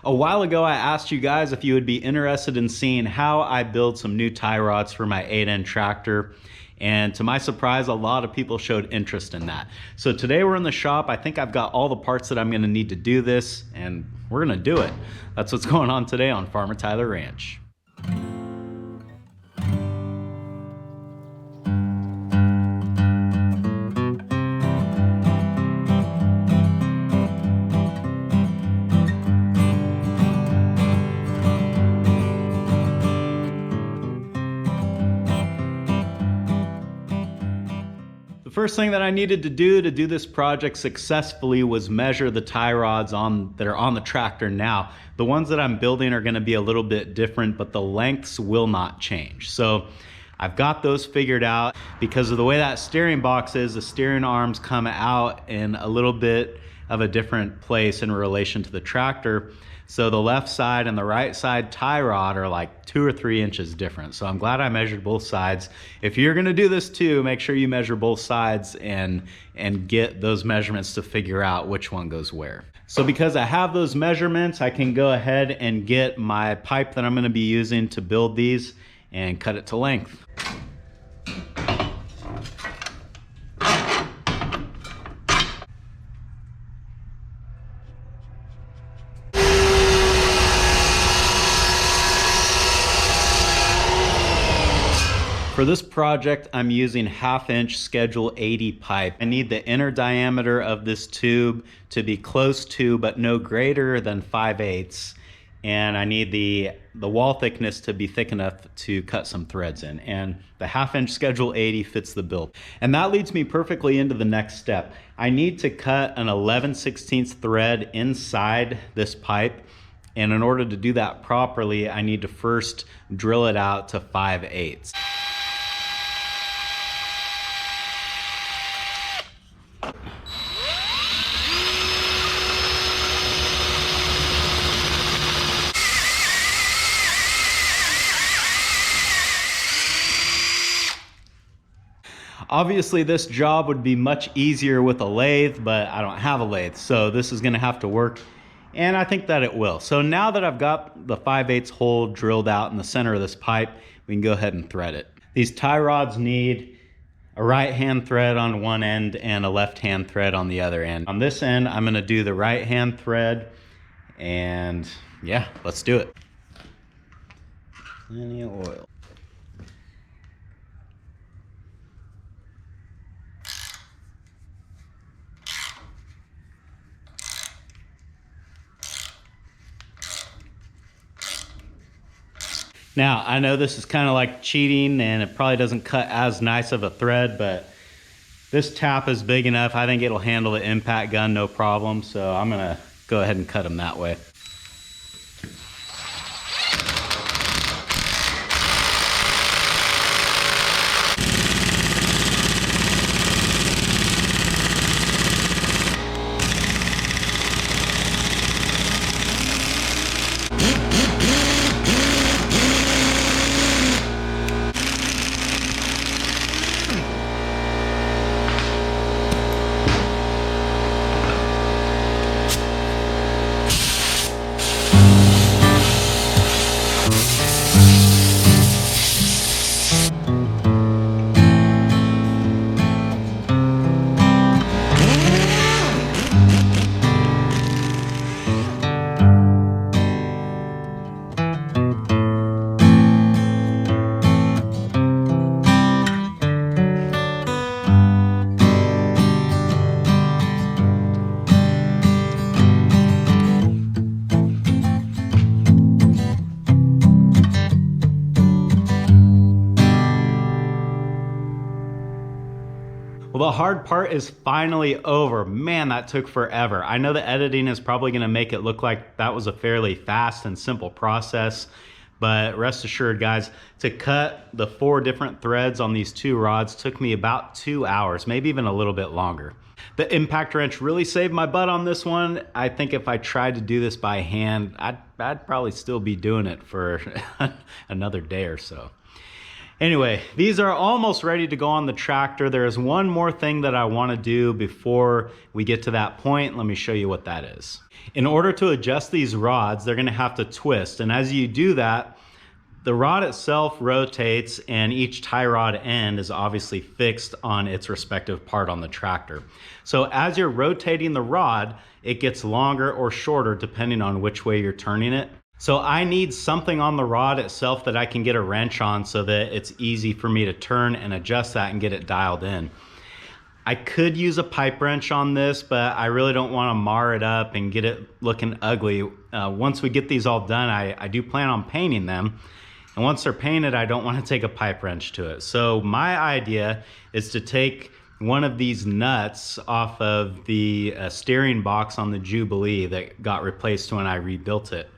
A while ago, I asked you guys if you would be interested in seeing how I build some new tie rods for my 8N tractor. And to my surprise, a lot of people showed interest in that. So today we're in the shop. I think I've got all the parts that I'm gonna need to do this, and we're gonna do it. That's what's going on today on Farmer Tyler Ranch. The first thing that I needed to do this project successfully was measure the tie rods that are on the tractor now. The ones that I'm building are going to be a little bit different, but the lengths will not change. So I've got those figured out. Because of the way that steering box is, the steering arms come out in a little bit of a different place in relation to the tractor. So the left side and the right side tie rod are like 2 or 3 inches different. So I'm glad I measured both sides. If you're gonna do this too, make sure you measure both sides and get those measurements to figure out which one goes where. So because I have those measurements, I can go ahead and get my pipe that I'm gonna be using to build these and cut it to length. For this project, I'm using 1/2 inch Schedule 80 pipe. I need the inner diameter of this tube to be close to, but no greater than 5/8. And I need the wall thickness to be thick enough to cut some threads in. And the 1/2 inch Schedule 80 fits the bill. And that leads me perfectly into the next step. I need to cut an 11/16 thread inside this pipe. And in order to do that properly, I need to first drill it out to 5/8. Obviously, this job would be much easier with a lathe, but I don't have a lathe, so this is gonna have to work, and I think that it will. So now that I've got the 5/8 hole drilled out in the center of this pipe, we can go ahead and thread it. These tie rods need a right-hand thread on one end and a left-hand thread on the other end. On this end, I'm gonna do the right-hand thread, and yeah, let's do it. Plenty of oil. Now, I know this is kind of like cheating and it probably doesn't cut as nice of a thread, but this tap is big enough. I think it'll handle the impact gun no problem. So I'm gonna go ahead and cut them that way. Well, the hard part is finally over. Man, that took forever. I know the editing is probably gonna make it look like that was a fairly fast and simple process, but rest assured guys, to cut the 4 different threads on these 2 rods took me about 2 hours, maybe even a little bit longer. The impact wrench really saved my butt on this one. I think if I tried to do this by hand, I'd probably still be doing it for another day or so. Anyway, these are almost ready to go on the tractor. There is one more thing that I want to do before we get to that point. Let me show you what that is. In order to adjust these rods, they're going to have to twist. And as you do that, the rod itself rotates and each tie rod end is obviously fixed on its respective part on the tractor. So as you're rotating the rod, it gets longer or shorter depending on which way you're turning it. So I need something on the rod itself that I can get a wrench on so that it's easy for me to turn and adjust that and get it dialed in. I could use a pipe wrench on this, but I really don't want to mar it up and get it looking ugly. Once we get these all done, I do plan on painting them. And once they're painted, I don't want to take a pipe wrench to it. So my idea is to take one of these nuts off of the steering box on the Jubilee that got replaced when I rebuilt it.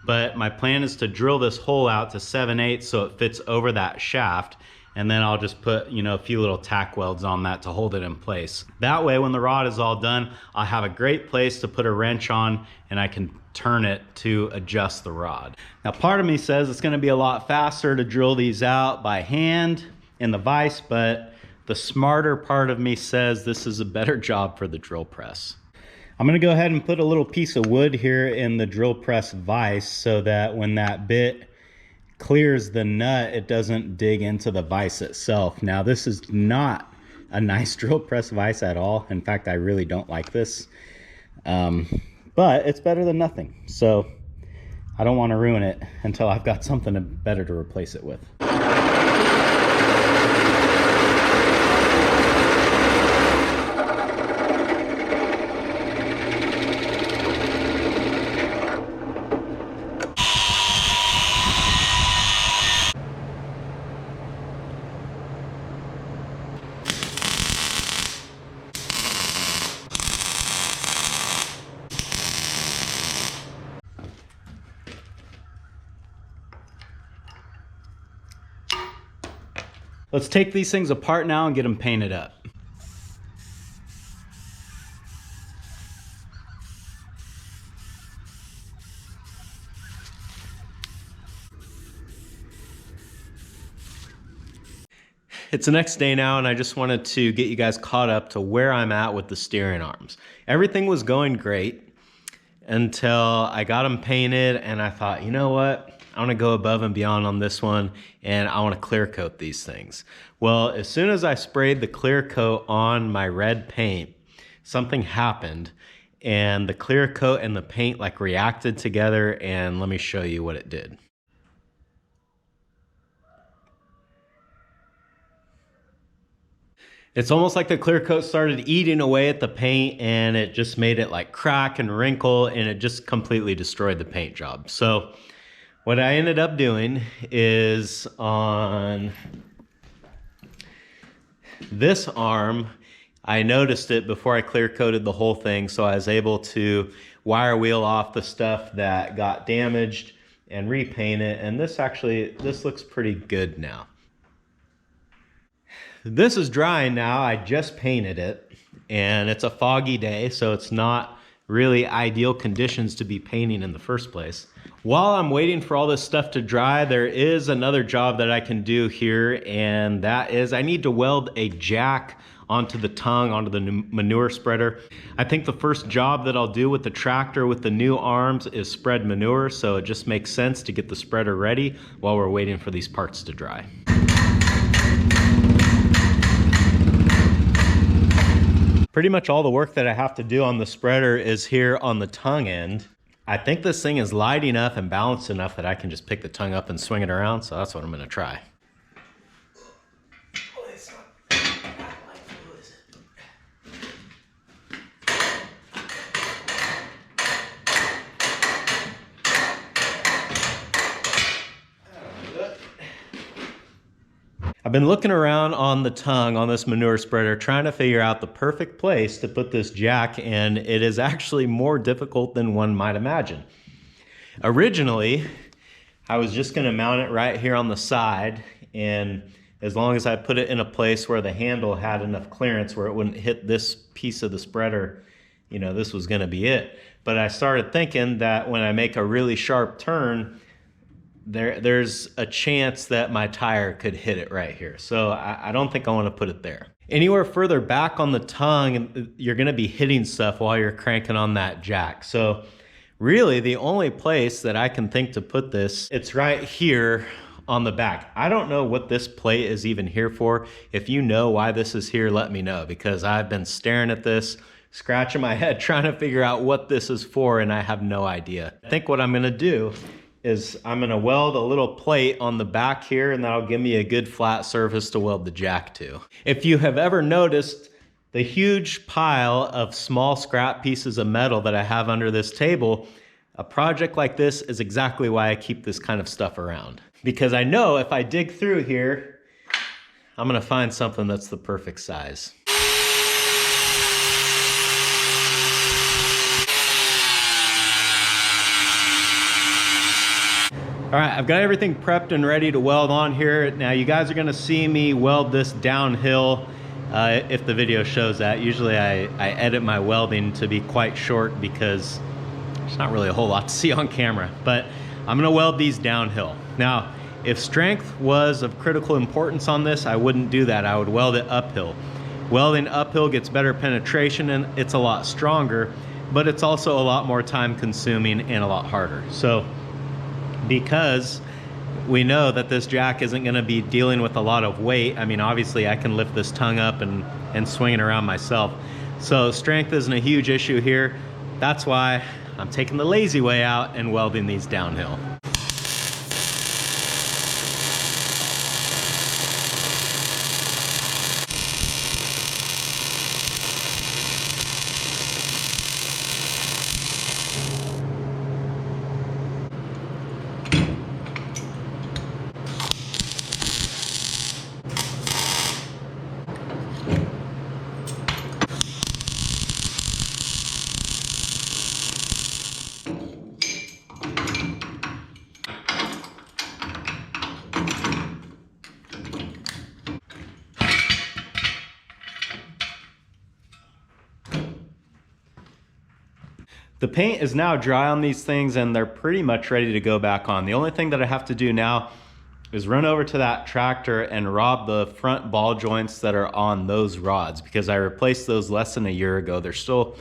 But my plan is to drill this hole out to 7/8 so it fits over that shaft, and then I'll just put, you know, a few little tack welds on that to hold it in place. That way, when the rod is all done, I'll have a great place to put a wrench on and I can turn it to adjust the rod. Now, part of me says it's gonna be a lot faster to drill these out by hand in the vise, but the smarter part of me says this is a better job for the drill press. I'm gonna go ahead and put a little piece of wood here in the drill press vise so that when that bit clears the nut, it doesn't dig into the vise itself. Now, this is not a nice drill press vise at all. In fact, I really don't like this, but it's better than nothing. So I don't want to ruin it until I've got something better to replace it with. Let's take these things apart now and get them painted up. It's the next day now, and I just wanted to get you guys caught up to where I'm at with the steering arms. Everything was going great until I got them painted, and I thought, you know what? I want to go above and beyond on this one, and I want to clear coat these things. Well, as soon as I sprayed the clear coat on my red paint, something happened, and the clear coat and the paint like reacted together, and let me show you what it did. It's almost like the clear coat started eating away at the paint, and it just made it like crack and wrinkle, and it just completely destroyed the paint job. So what I ended up doing is on this arm, I noticed it before I clear coated the whole thing, so I was able to wire wheel off the stuff that got damaged and repaint it, and this looks pretty good now. This is drying now. I just painted it, and it's a foggy day, so it's not really ideal conditions to be painting in the first place. While I'm waiting for all this stuff to dry, there is another job that I can do here, and that is I need to weld a jack onto the tongue, onto the manure spreader. I think the first job that I'll do with the tractor with the new arms is spread manure, so it just makes sense to get the spreader ready while we're waiting for these parts to dry. Pretty much all the work that I have to do on the spreader is here on the tongue end. I think this thing is light enough and balanced enough that I can just pick the tongue up and swing it around, so that's what I'm gonna try. I've been looking around on the tongue on this manure spreader trying to figure out the perfect place to put this jack, and it is actually more difficult than one might imagine. Originally, I was just going to mount it right here on the side, and as long as I put it in a place where the handle had enough clearance where it wouldn't hit this piece of the spreader, you know, this was going to be it. But I started thinking that when I make a really sharp turn, there's a chance that my tire could hit it right here. So I don't think I want to put it there. Anywhere further back on the tongue, you're going to be hitting stuff while you're cranking on that jack. So really the only place that I can think to put this, it's right here on the back. I don't know what this plate is even here for. If you know why this is here, let me know, because I've been staring at this, scratching my head, trying to figure out what this is for, and I have no idea. I think what I'm gonna do is I'm gonna weld a little plate on the back here, and that'll give me a good flat surface to weld the jack to. If you have ever noticed the huge pile of small scrap pieces of metal that I have under this table, a project like this is exactly why I keep this kind of stuff around. Because I know if I dig through here, I'm gonna find something that's the perfect size. All right, I've got everything prepped and ready to weld on here. Now you guys are gonna see me weld this downhill if the video shows that. Usually I edit my welding to be quite short because there's not really a whole lot to see on camera, but I'm gonna weld these downhill. Now, if strength was of critical importance on this, I wouldn't do that. I would weld it uphill. Welding uphill gets better penetration and it's a lot stronger, but it's also a lot more time consuming and a lot harder. So because we know that this jack isn't gonna be dealing with a lot of weight, I mean, obviously I can lift this tongue up and swing it around myself. So strength isn't a huge issue here. That's why I'm taking the lazy way out and welding these downhill. The paint is now dry on these things and they're pretty much ready to go back on. The only thing that I have to do now is run over to that tractor and rob the front ball joints that are on those rods, because I replaced those less than a year ago. They're still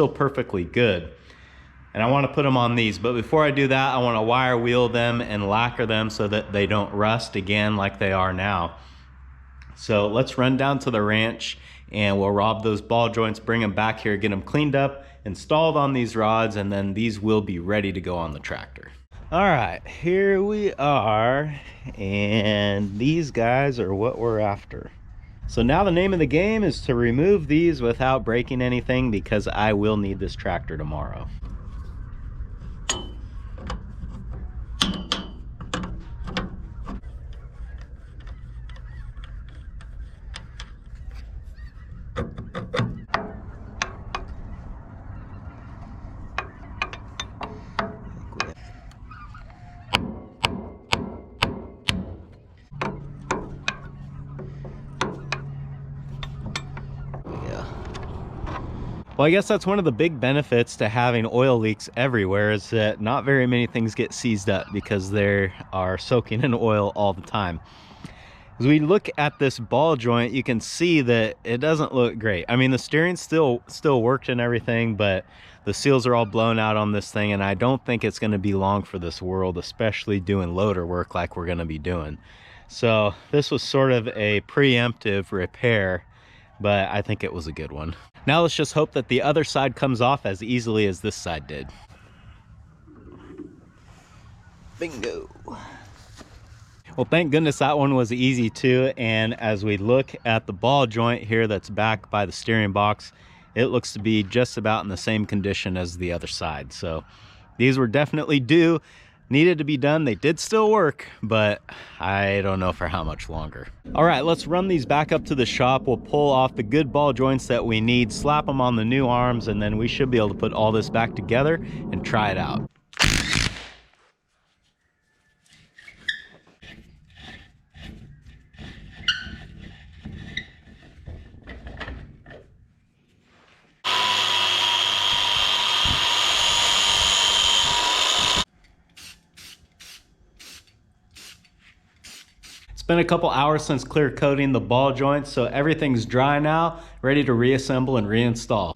perfectly good. And I want to put them on these, but before I do that, I want to wire wheel them and lacquer them so that they don't rust again like they are now. So let's run down to the ranch and we'll rob those ball joints, bring them back here, get them cleaned up, installed on these rods, and then these will be ready to go on the tractor. All right, here we are, and these guys are what we're after. So now the name of the game is to remove these without breaking anything, because I will need this tractor tomorrow. Well, I guess that's one of the big benefits to having oil leaks everywhere, is that not very many things get seized up because they are soaking in oil all the time. As we look at this ball joint, you can see that it doesn't look great. I mean, the steering still worked and everything, but the seals are all blown out on this thing, and I don't think it's going to be long for this world, especially doing loader work like we're going to be doing. So this was sort of a preemptive repair, but I think it was a good one. Now let's just hope that the other side comes off as easily as this side did. Bingo. Well, thank goodness that one was easy too. And as we look at the ball joint here that's back by the steering box, it looks to be just about in the same condition as the other side. So these were definitely due, needed to be done. They did still work, but I don't know for how much longer. All right, let's run these back up to the shop. We'll pull off the good ball joints that we need, slap them on the new arms, and then we should be able to put all this back together and try it out. been a couple hours since clear coating the ball joints, so everything's dry now, ready to reassemble and reinstall.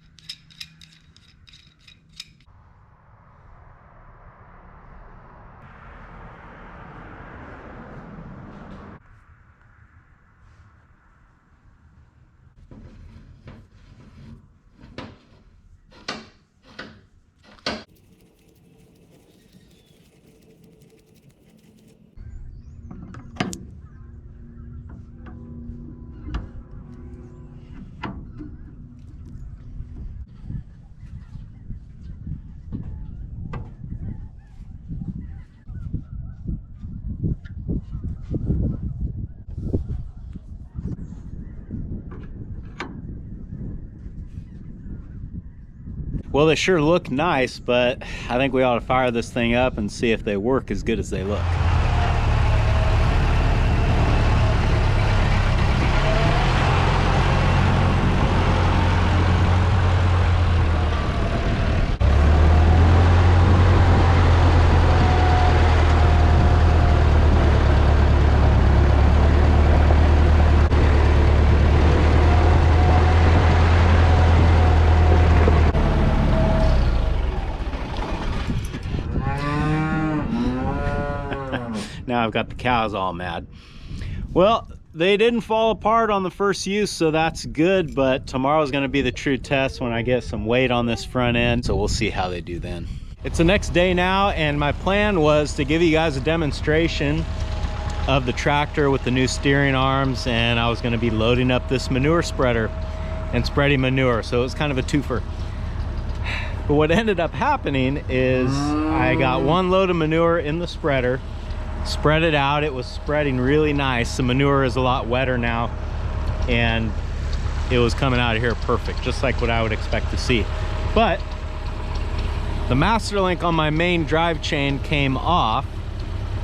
Well, they sure look nice, but I think we ought to fire this thing up and see if they work as good as they look. Now I've got the cows all mad. Well, they didn't fall apart on the first use, so that's good, but tomorrow's gonna be the true test when I get some weight on this front end, so we'll see how they do then. It's the next day now, and my plan was to give you guys a demonstration of the tractor with the new steering arms, and I was gonna be loading up this manure spreader and spreading manure, so it was kind of a twofer. But what ended up happening is I got one load of manure in the spreader, spread it out. It was spreading really nice. The manure is a lot wetter now, and it was coming out of here perfect, just like what I would expect to see. But the master link on my main drive chain came off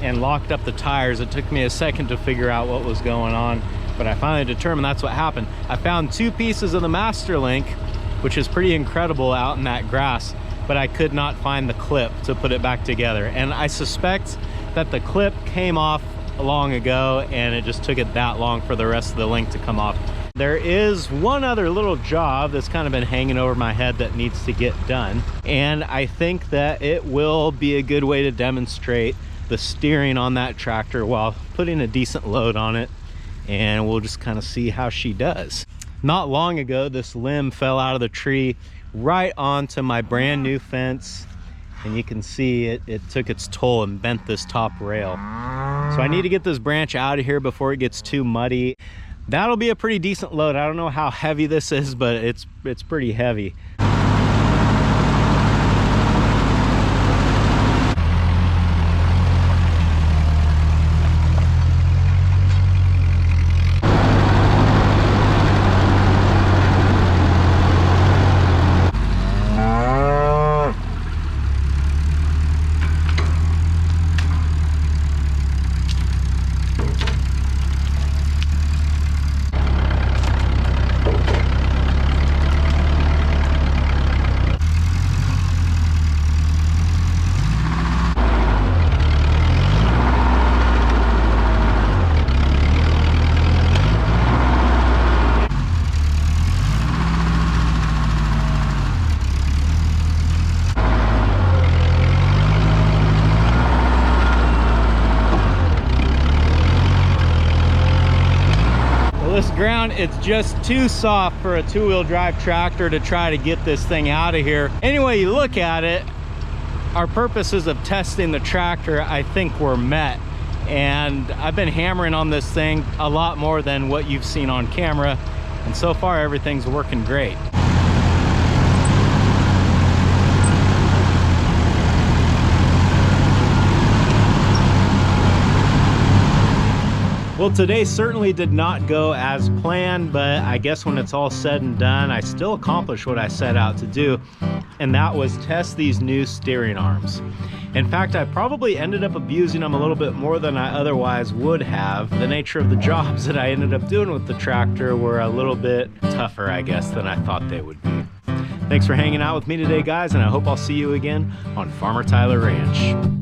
and locked up the tires. It took me a second to figure out what was going on, but I finally determined that's what happened. I found two pieces of the master link, which is pretty incredible out in that grass, but I could not find the clip to put it back together. And I suspect that the clip came off long ago and it just took it that long for the rest of the link to come off. There is one other little job that's kind of been hanging over my head that needs to get done, and I think that it will be a good way to demonstrate the steering on that tractor while putting a decent load on it, and we'll just kind of see how she does. Not long ago, this limb fell out of the tree right onto my brand new fence, and you can see it took its toll and bent this top rail. So I need to get this branch out of here before it gets too muddy. That'll be a pretty decent load. I don't know how heavy this is, but it's pretty heavy. This ground, it's just too soft for a two-wheel drive tractor to try to get this thing out of here. Anyway you look at it, our purposes of testing the tractor I think were met, and I've been hammering on this thing a lot more than what you've seen on camera, and so far everything's working great. Well, today certainly did not go as planned, but I guess when it's all said and done, I still accomplished what I set out to do, and that was test these new steering arms. In fact, I probably ended up abusing them a little bit more than I otherwise would have. The nature of the jobs that I ended up doing with the tractor were a little bit tougher, I guess, than I thought they would be. Thanks for hanging out with me today, guys, and I hope I'll see you again on Farmer Tyler Ranch.